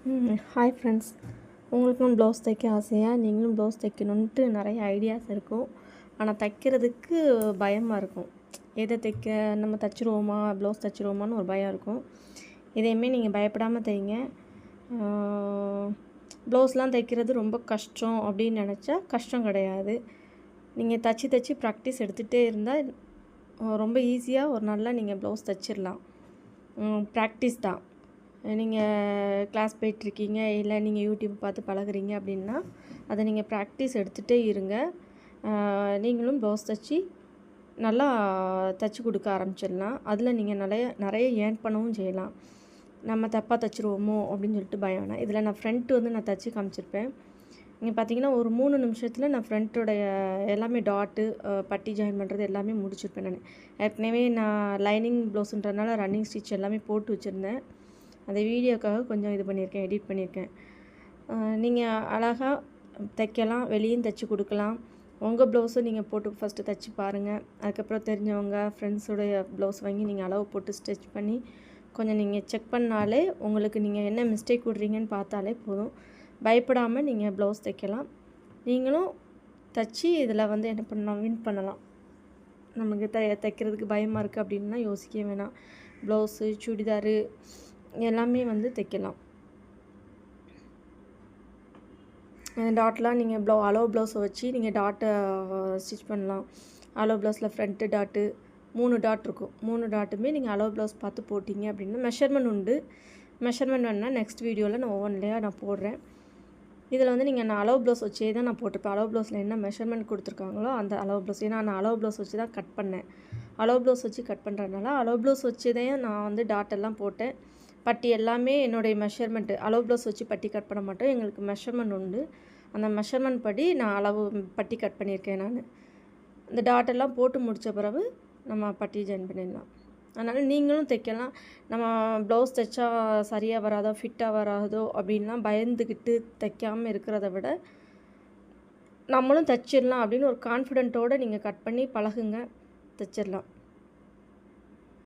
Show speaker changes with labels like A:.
A: Hi friends, உங்களுக்கும் blouse தைக்க ஆசையாக நீங்களும் ப்ளவுஸ் தைக்கணுன்ட்டு நிறைய ஐடியாஸ் இருக்கும். ஆனால் தைக்கிறதுக்கு பயமாக இருக்கும். எதை தைக்க நம்ம தைச்சிருவோமா, ப்ளவுஸ் தைச்சிருவோமான்னு ஒரு பயம் இருக்கும். இதையுமே நீங்கள் பயப்படாமல் தைங்க. ப்ளவுஸ்லாம் தைக்கிறது ரொம்ப கஷ்டம் அப்படின்னு நினச்சா கஷ்டம் கிடையாது. நீங்கள் தைச்சி ப்ராக்டிஸ் எடுத்துகிட்டே இருந்தால் ரொம்ப ஈஸியாக ஒரு நாளில் நீங்கள் ப்ளவுஸ் தைச்சிடலாம். ப்ராக்டிஸ் தான். நீங்கள் கிளாஸ் போயிட்டுருக்கீங்க, இல்லை நீங்கள் யூடியூப் பார்த்து பழகுறீங்க அப்படின்னா அதை நீங்கள் ப்ராக்டிஸ் எடுத்துகிட்டே இருங்க. நீங்களும் ப்ளவுஸ் தைச்சி நல்லா தைச்சி கொடுக்க ஆரம்பிச்சிடலாம். அதில் நீங்கள் நிறைய ஏர்ன் பண்ணவும் செய்யலாம். நம்ம தப்பாக தைச்சிருவோமோ அப்படின்னு சொல்லிட்டு பயம் வேணாம். இதில் நான் ஃப்ரண்ட்டு நான் தைச்சி காமிச்சிருப்பேன். இங்கே பார்த்தீங்கன்னா ஒரு 3 நிமிஷத்தில் நான் ஃப்ரண்ட்டோடைய எல்லாமே டாட்டு, பட்டி ஜாயின் பண்ணுறது எல்லாமே முடிச்சிருப்பேன். நான் ஏற்கனவே லைனிங் ப்ளவுஸுன்றதுனால ரன்னிங் ஸ்டிச் எல்லாமே போட்டு வச்சுருந்தேன். அந்த வீடியோக்காக கொஞ்சம் இது பண்ணியிருக்கேன், எடிட் பண்ணியிருக்கேன். நீங்கள் அழகாக தைக்கலாம், வெளியும் தைச்சி கொடுக்கலாம். உங்கள் ப்ளவுஸும் நீங்கள் போட்டு ஃபஸ்ட்டு தைச்சி பாருங்கள். அதுக்கப்புறம் தெரிஞ்சவங்க ஃப்ரெண்ட்ஸுடைய ப்ளவுஸ் வாங்கி நீங்கள் அளவு போட்டு ஸ்டிச் பண்ணி கொஞ்சம் நீங்கள் செக் பண்ணாலே உங்களுக்கு நீங்கள் என்ன மிஸ்டேக் விட்றீங்கன்னு பார்த்தாலே போதும். பயப்படாமல் நீங்கள் ப்ளவுஸ் தைக்கலாம். நீங்களும் தைச்சி இதில் என்ன பண்ணலாம், வின் பண்ணலாம். நமக்கு தைக்கிறதுக்கு பயமாக இருக்குது அப்படின்னா யோசிக்க வேணாம். ப்ளவுஸு, சுடிதாரு எல்லாமே தைக்கலாம். டாட்லாம் நீங்கள் அளவு ப்ளவுஸை வச்சு நீங்கள் டாட்டை ஸ்டிச் பண்ணலாம். அளவு ப்ளவுஸில் ஃப்ரண்ட்டு டாட்டு 3 டாட் இருக்கும். 3 டாட்டுமே நீங்கள் அளவு ப்ளவுஸ் பார்த்து போட்டிங்க அப்படின்னா மெஷர்மெண்ட் உண்டு. மெஷர்மெண்ட் வேணுன்னா நெக்ஸ்ட் வீடியோவில் நான் ஒவ்வொன்றிலையாக போடுறேன். இதில் நான் அளவு ப்ளவுஸ் வச்சே தான் நான் போட்டிருப்பேன். அளவு ப்ளவுஸில் என்ன மெஷர்மெண்ட் கொடுத்துருக்காங்களோ அந்த அளவு ப்ளவுஸ். ஏன்னா நான் அளவு ப்ளவுஸ் வச்சு தான் கட் பண்ணேன். அளவு ப்ளவுஸ் வச்சு கட் பண்ணுறதுனால அளவு ப்ளவுஸ் வச்சு தான் நான் டாட்டெல்லாம் போட்டேன். பட்டி எல்லாமே என்னுடைய மெஷர்மெண்ட்டு. அளவு ப்ளவுஸ் வச்சு பட்டி கட் பண்ண மாட்டோம். எங்களுக்கு மெஷர்மெண்ட் உண்டு. அந்த மெஷர்மெண்ட் படி நான் அளவு பட்டி கட் பண்ணியிருக்கேன். நான் இந்த டாட்டெல்லாம் போட்டு முடித்த பிறகு நம்ம பட்டி ஜாயின் பண்ணிடலாம். அதனால் நீங்களும் தைக்கலாம். நம்ம ப்ளவுஸ் தைச்சா சரியாக வராதோ, ஃபிட்டாக வராதோ அப்படின்லாம் பயந்துக்கிட்டு தைக்காமல் இருக்கிறத விட நம்மளும் தைச்சிடலாம் அப்படின்னு ஒரு கான்ஃபிடென்ட்டோடு நீங்கள் கட் பண்ணி பழகுங்க, தைச்சிடலாம்.